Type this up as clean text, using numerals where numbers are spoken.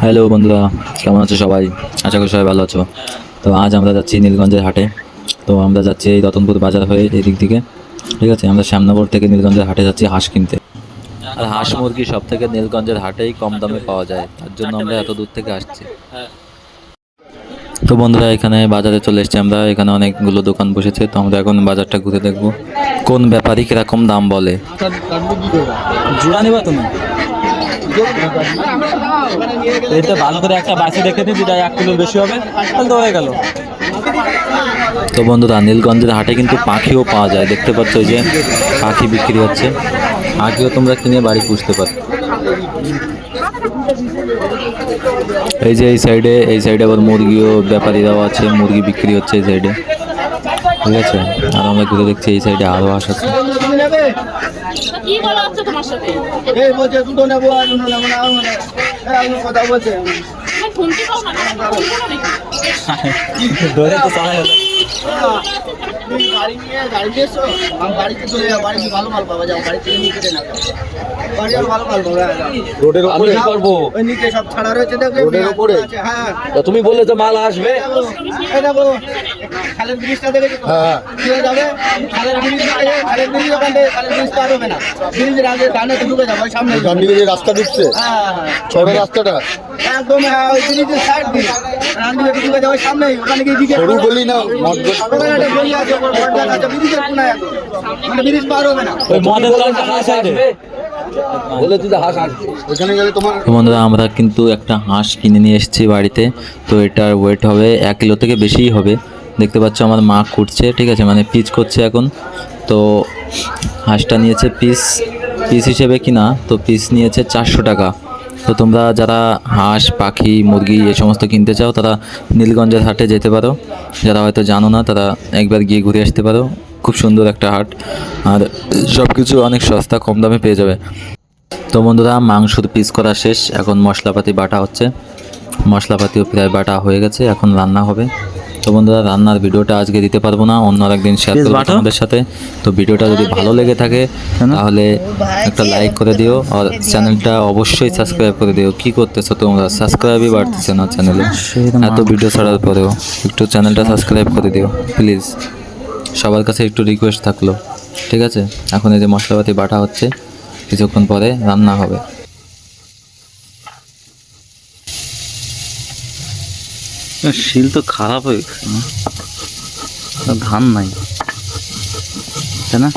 Hello বন্ধুরা, কেমন আছো সবাই? আশা করি সবাই ভালো আছো। তো আজ আমরা যাচ্ছি নীলগঞ্জের হাটে। তো আমরা যাচ্ছি এই রতনপুর বাজার হয়ে এই দিক থেকে। ঠিক আছে, আমরা শ্যামনগর থেকে নীলগঞ্জের হাটে যাচ্ছি হাঁস কিনতে। আর হাঁস মুরগি সব থেকে নীলগঞ্জের হাটেই কম দামে পাওয়া যায়, তার জন্য আমরা এত দূর থেকে আসছি। তো বন্ধুরা, এখানে বাজারে চলে এসেছি আমরা। এখানে অনেকগুলো দোকান বসেছে, তো আমরা এখন বাজারটা ঘুরে দেখবো কোন ব্যাপারী কিরকম দাম বলে। জোড়া নিবা তুমি? এটা ভালো করে একটা বাসে দেখে নিই, যেটা 1 কিলোর বেশি হবে, তাহলে তো হয়ে গেল। তো বন্ধুরা, নীলগঞ্জের হাটে কিন্তু পাখিও পাওয়া যায়। দেখতে পাচ্ছ এই যে পাখি বিক্রি হচ্ছে, পাখিও তোমরা কিনে বাড়ি পুষতে পারো। এই যে এই সাইডে আবার মুরগিও ব্যাপারীরাও আছে, মুরগি বিক্রি হচ্ছে এই সাইডে। ঠিক আছে, আর আমরা ঘুরে দেখছি এই সাইডে আরও হাঁস আছে। কি বলা হচ্ছে তোমার সাথে? এই বলছে দুটো নেবো আর দুটো নেবো না মানে আমি কথা বলছে তুমি শুনতে পাও না? ফোন করো নাকি? ধরে তো চালাই হলো। তুমি গাড়ি নিয়ে এসো আমি বাড়িতে চলে যাবো বাড়িতে ভালো মাল পাওয়া যাবো বাড়ি থেকে নিয়ে কেটে না বাড়ি আর ভালো মাল পাবো রোডের উপরে করবো। ওই নিচে সব ছাড়া রয়েছে দেখবে রোডের উপরে? হ্যাঁ তা তুমি বললে তো মাল আসবে। এই দেখো খালের ব্রিজটা দেখেছো তো? হ্যাঁ। কি হয়ে যাবে খালের ব্রিজ ওখান থেকে খালের ব্রিজ পার হবে না ব্রিজের আগে ডানে তো ঢুকে যাবো ওই সামনে ডান দিকে যে রাস্তা ঢুকছে হ্যাঁ ছোট রাস্তাটা একদম হ্যাঁ ওই ব্রিজের সাইড দিয়ে ডান দিকে ঢুকে যাবো ওই সামনেই ওখানে গিয়ে জিজ্ঞেস সরু গলি না ওখানে একটা গলি আছে ওপর বড় আছে ব্রিজের কোনায় একদম মানে ব্রিজ পার হবে না ওই মদের দোকানটা কোন সাইডে? বলে তুই হাঁস আসবে ওখানে গেলে তোমার তো বন্ধুরা, আমরা কিন্তু একটা হাঁস কিনে নিয়ে এসেছি বাড়িতে। তো এটার ওয়েট হবে 1 কিলো থেকে বেশিই হবে। দেখতে পাচ্ছ আমার মা কুটছে, ঠিক আছে, মানে পিস করছে এখন। তো হাঁসটা নিয়েছে পিস হিসেবে কিনা, তো পিস নিয়েছে 400 টাকা। তো তোমরা যারা হাঁস পাখি মুরগি এ সমস্ত কিনতে চাও তারা নীলগঞ্জের হাটে যেতে পারো। যারা হয়তো জানো না তারা একবার গিয়ে ঘুরে আসতে পারো। খুব সুন্দর একটা হাট, আর সব কিছু অনেক সস্তা কম দামে পেয়ে যাবে। তো বন্ধুরা, মাংসর পিস করা শেষ, এখন মশলাপাতি বাটা হচ্ছে। মশলাপাতিও প্রায় বাটা হয়ে গেছে, এখন রান্না হবে। তো বন্ধুরা, রান্নার ভিডিওটা আজকে দিতে পারবো না, অন্য একদিন শেয়ার করবো তোমাদের সাথে। তো ভিডিওটা যদি ভালো লেগে থাকে তাহলে একটা লাইক করে দিও, আর চ্যানেলটা অবশ্যই সাবস্ক্রাইব করে দিও। কি করতেছো তোমরা? সাবস্ক্রাইবই বাড়তেছে না চ্যানেলে, এত ভিডিও ছাড়ার পরেও। একটু চ্যানেলটা সাবস্ক্রাইব করে দিও প্লিজ, সবার কাছে একটু রিকোয়েস্ট থাকলো। ঠিক আছে, এখন এই যে মশলাপাতি বাটা হচ্ছে, কিছুক্ষণ পরে রান্না হবে। শিল তো খারাপ হয়ে গেছে না, ধান নাই, তাই না?